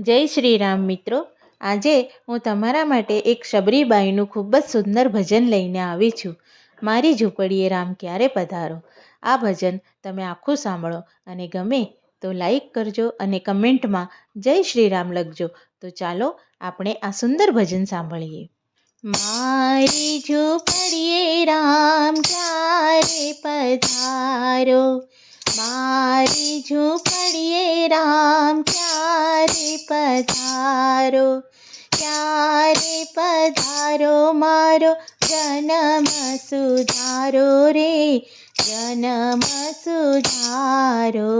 જય શ્રી રામ મિત્રો. આજે હું તમારા માટે એક શબરીબાઈનું ખૂબ જ સુંદર ભજન લઈને આવી છું. મારી ઝૂંપડીએ રામ ક્યારે પધારો. આ ભજન તમે આખું સાંભળો અને ગમે તો લાઈક કરજો અને કમેન્ટમાં જય શ્રી રામ લખજો. તો ચાલો આપણે આ સુંદર ભજન સાંભળીએ. મારી ઝૂંપડીએ રામ ક્યારે પધારો, મારી ઝૂંપડીએ રામ ક્યારે પધારો, ક્યારે પધારો મારો જન્મ સુધારો રે, જન્મ સુધારો.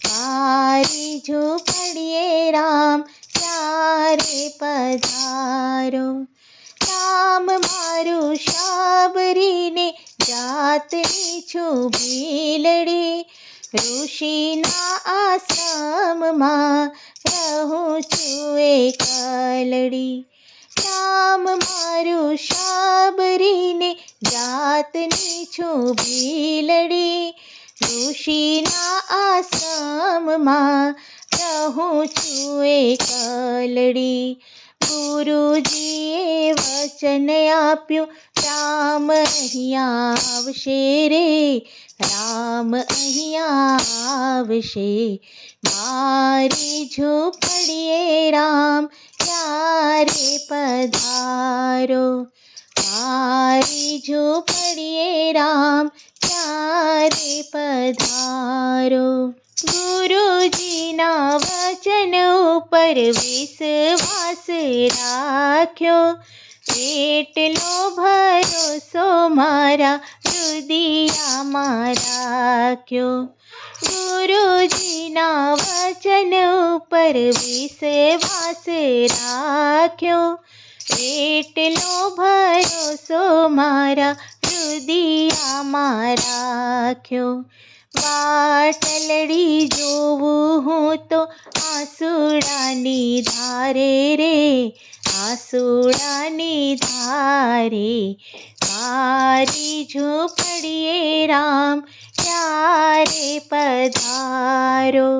મારી ઝૂંપડીએ રામ ક્યારે પધારો. રામ મારું શાબરીને જાતની છું ભીલડી, ઋષિના આશ્રમમાં રહું છું એકલડી. રામ મારું શાબરીને જાતની છું ભીલડી, ઋષિના આશ્રમમાં રહું છું એકલડી. ગુરુજીએ વચન આપ્યું રામ અહીંયા આવશે રે, રામ અહીંયા આવશે. મારી ઝૂંપડીએ રામ ક્યારે પધારો, મારી ઝૂંપડીએ રામ ક્યારે પધારો. ગુરુજીના વચન ઉપર વિશ્વાસ રાખ્યો, એટલો ભરોસો મારા હૃદયમાં રાખ્યો. ગુરુજીના વચન ઉપર વિશ્વાસ રાખ્યો, એટલો ભરોસો મારા હૃદયમાં રાખ્યો. વાટલડી જોવું હું તો આંસુડાની ધારે રે, આંસુડાની ધારે. મારી ઝૂંપડીએ રામ ક્યારે પધારો,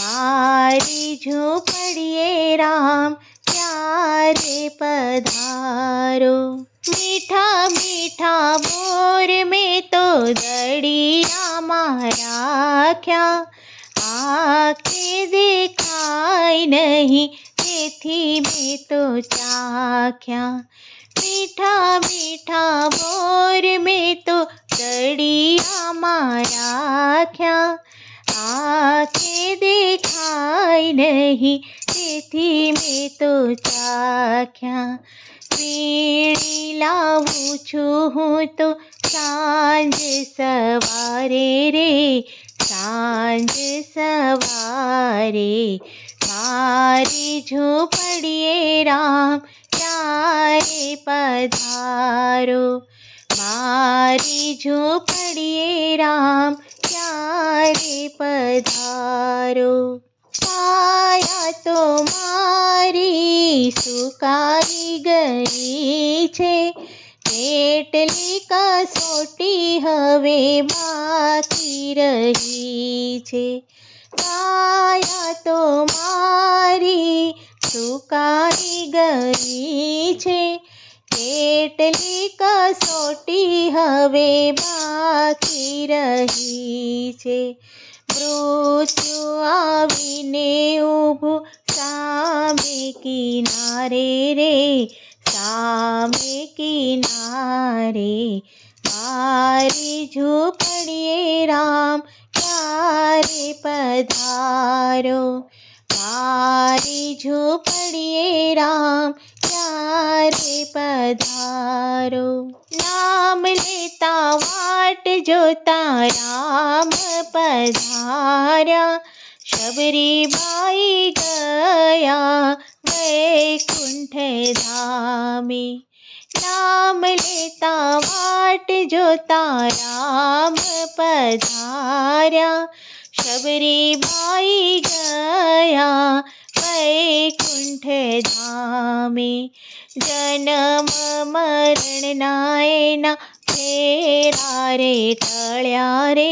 મારી ઝૂંપડીએ રામ ક્યારે પધારો. મીઠા મીઠા મોર મેં તો દડિયામાં રાખ્યા, આંખે દેખાય નહીં તેથી મેં તો ચાખ્યા. મીઠા મીઠા મોર મેં તો દડિયામાં રાખ્યા, આંખે દેખાય નહીં તેથી મેં તો ચાખ્યા. વીણી લાવું છું હું તો સાંજ સવારે રે, સાંજ સવારે. મારી ઝૂંપડીએ રામ ક્યારે પધારો, મારી ઝૂંપડીએ રામ ક્યારે પધારો. કાયા તો મારી સુકાઈ ગઈ છે, કેટલી કસોટી હવે બાકી રહી છે. કાયા તો મારી સુકાઈ ગઈ છે, કેટલી કસોટી હવે બાકી રહી છે. મૃત્યુ આવીને ઊભું સામે કિનારે રે, સામે કિનારે. મારી ઝૂંપડીએ રામ ક્યારે પધારો, મારી ઝૂંપડીએ રામ ક્યારે પધારો. નામ લેતા વાટ જોતા રામ પધાર્યા, શબરીબાઈ ગયા વૈકુંઠ ધામે. નામ લેતા વાટ જોતા રામ પધાર્યા, શબરીબાઈ ગયા વૈકુંઠ ધામે. જન્મ મરણના એના ફેરા રે ટળ્યા રે,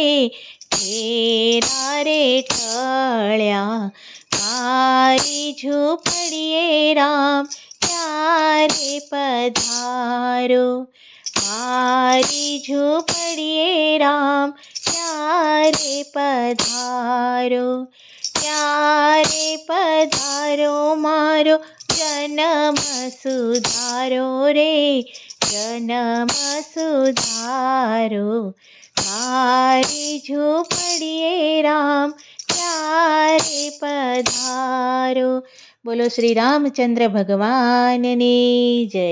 ફેરા રે ટળ્યા. મારી ઝૂંપડીએ રામ ક્યારે પધારો, મારી ઝૂંપડીએ રામ ક્યારે પધારો, ક્યારે પધારો મારો જન્મ સુધારો રે, જન્મ સુધારો, મારી ઝૂંપડીએ રામ ક્યારે પધારો. બોલો શ્રી રામચંદ્ર ભગવાનની જય.